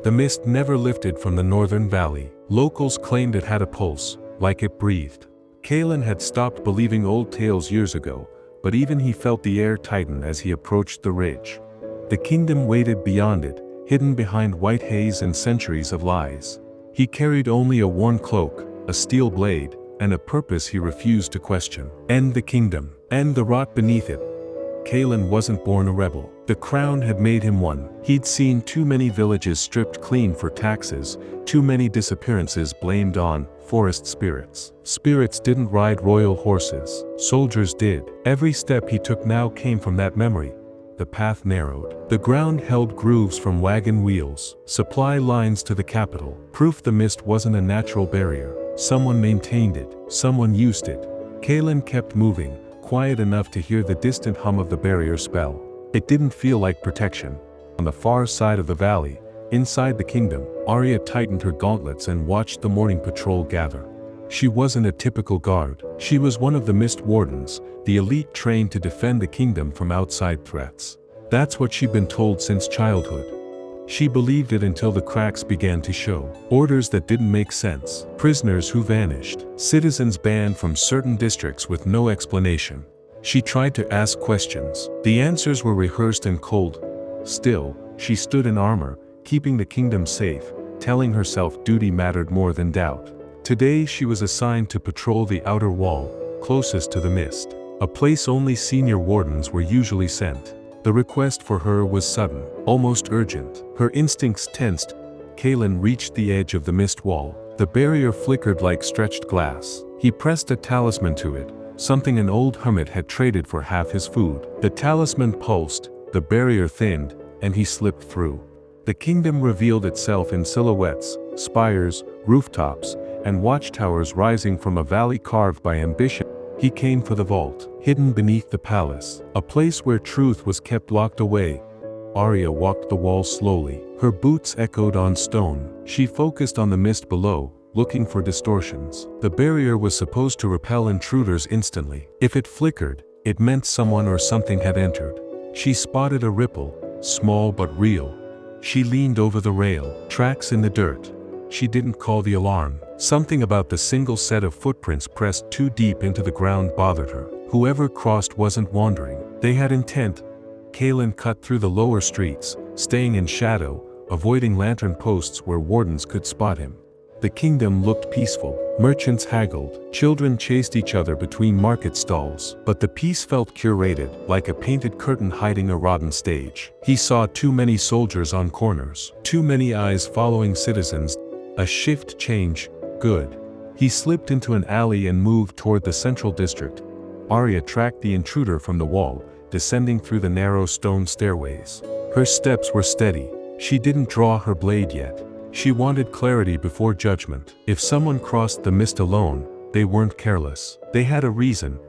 The mist never lifted from the northern valley. Locals claimed it had a pulse, like it breathed. Kalen had stopped believing old tales years ago, but even he felt the air tighten as he approached the ridge. The kingdom waited beyond it, hidden behind white haze and centuries of lies. He carried only a worn cloak, a steel blade, and a purpose he refused to question. End the kingdom, end the rot beneath it. Kalen wasn't born a rebel. The crown had made him one. He'd seen too many villages stripped clean for taxes, too many disappearances blamed on forest spirits. Spirits didn't ride royal horses. Soldiers did. Every step he took now came from that memory. The path narrowed. The ground held grooves from wagon wheels, supply lines to the capital, proof the mist wasn't a natural barrier. Someone maintained it, someone used it. Kalen kept moving, quiet enough to hear the distant hum of the barrier spell. It didn't feel like protection. On the far side of the valley, inside the kingdom, Arya tightened her gauntlets and watched the morning patrol gather. She wasn't a typical guard. She was one of the mist wardens, the elite trained to defend the kingdom from outside threats. That's what she'd been told since childhood. She believed it until the cracks began to show. Orders that didn't make sense. Prisoners who vanished. Citizens banned from certain districts with no explanation. She tried to ask questions. The answers were rehearsed and cold. Still, she stood in armor, keeping the kingdom safe, telling herself duty mattered more than doubt. Today she was assigned to patrol the outer wall, closest to the mist. A place only senior wardens were usually sent. The request for her was sudden, almost urgent. Her instincts tensed. Kalen reached the edge of the mist wall. The barrier flickered like stretched glass. He pressed a talisman to it, something an old hermit had traded for half his food. The talisman pulsed, the barrier thinned, and he slipped through. The kingdom revealed itself in silhouettes, spires, rooftops, and watchtowers rising from a valley carved by ambition. He came for the vault, hidden beneath the palace, a place where truth was kept locked away. Arya walked the wall slowly. Her boots echoed on stone. She focused on the mist below, looking for distortions. The barrier was supposed to repel intruders instantly. If it flickered, it meant someone or something had entered. She spotted a ripple, small but real. She leaned over the rail, tracks in the dirt. She didn't call the alarm. Something about the single set of footprints pressed too deep into the ground bothered her. Whoever crossed wasn't wandering. They had intent. Kalen cut through the lower streets, staying in shadow, avoiding lantern posts where wardens could spot him. The kingdom looked peaceful. Merchants haggled. Children chased each other between market stalls. But the peace felt curated, like a painted curtain hiding a rotten stage. He saw too many soldiers on corners. Too many eyes following citizens. A shift change. Good. He slipped into an alley and moved toward the central district. Arya tracked the intruder from the wall, descending through the narrow stone stairways. Her steps were steady. She didn't draw her blade yet. She wanted clarity before judgment. If someone crossed the mist alone, they weren't careless. They had a reason.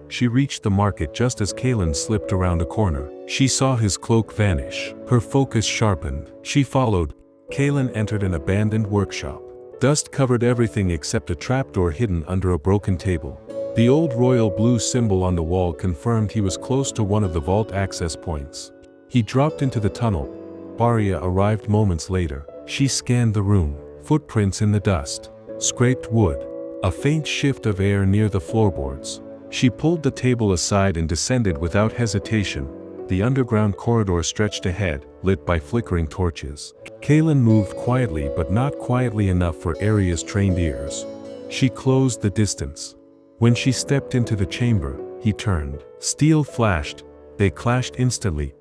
She reached the market just as Kalen slipped around a corner. She saw his cloak vanish. Her focus sharpened. She followed. Kalen entered an abandoned workshop. Dust covered everything except a trapdoor hidden under a broken table. The old royal blue symbol on the wall confirmed he was close to one of the vault access points. He dropped into the tunnel. Arya arrived moments later. She scanned the room. Footprints in the dust. Scraped wood. A faint shift of air near the floorboards. She pulled the table aside and descended without hesitation. The underground corridor stretched ahead, lit by flickering torches. Kalen moved quietly but not quietly enough for Arya's trained ears. She closed the distance. When she stepped into the chamber, he turned. Steel flashed. They clashed instantly.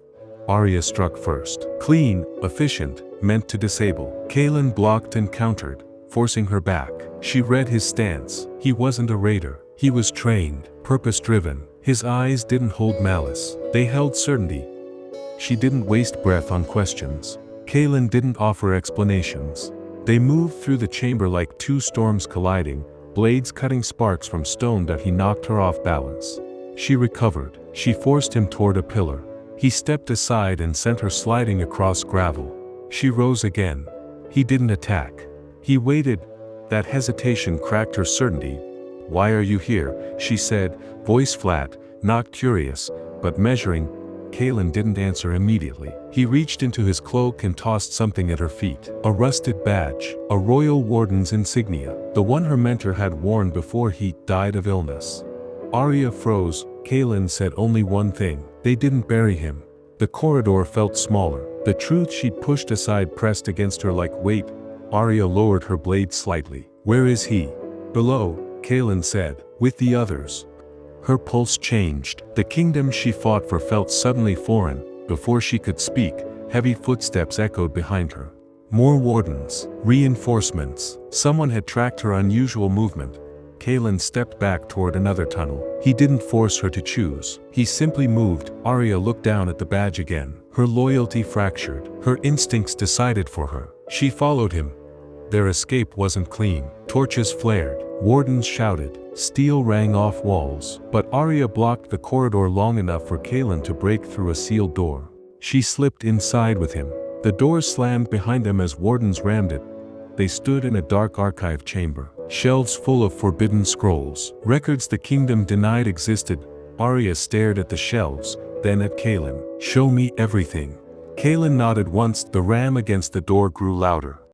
Arya struck first. Clean, efficient, meant to disable. Kalen blocked and countered, forcing her back. She read his stance. He wasn't a raider. He was trained, purpose-driven. His eyes didn't hold malice. They held certainty. She didn't waste breath on questions. Kalen didn't offer explanations. They moved through the chamber like two storms colliding, blades cutting sparks from stone that he knocked her off balance. She recovered. She forced him toward a pillar. He stepped aside and sent her sliding across gravel. She rose again. He didn't attack. He waited. That hesitation cracked her certainty. "Why are you here?" she said, voice flat, not curious, but measuring. Kaelin didn't answer immediately. He reached into his cloak and tossed something at her feet. A rusted badge, a royal warden's insignia, the one her mentor had worn before he died of illness. Arya froze. Kaelin said only one thing: they didn't bury him. The corridor felt smaller. The truth she'd pushed aside pressed against her like weight. Arya lowered her blade slightly. Where is he? Below, Kaelin said, with the others. Her pulse changed. The kingdom she fought for felt suddenly foreign. Before she could speak, heavy footsteps echoed behind her. More wardens, reinforcements. Someone had tracked her unusual movement. Kaelin stepped back toward another tunnel. He didn't force her to choose. He simply moved. Arya looked down at the badge again. Her loyalty fractured. Her instincts decided for her. She followed him. Their escape wasn't clean. Torches flared. Wardens shouted. Steel rang off walls. But Arya blocked the corridor long enough for Kaelin to break through a sealed door. She slipped inside with him. The door slammed behind them as wardens rammed it. They stood in a dark archive chamber. Shelves full of forbidden scrolls. Records the kingdom denied existed. Arya stared at the shelves, then at Kaelin. Show me everything. Kaelin nodded once. The ram against the door grew louder.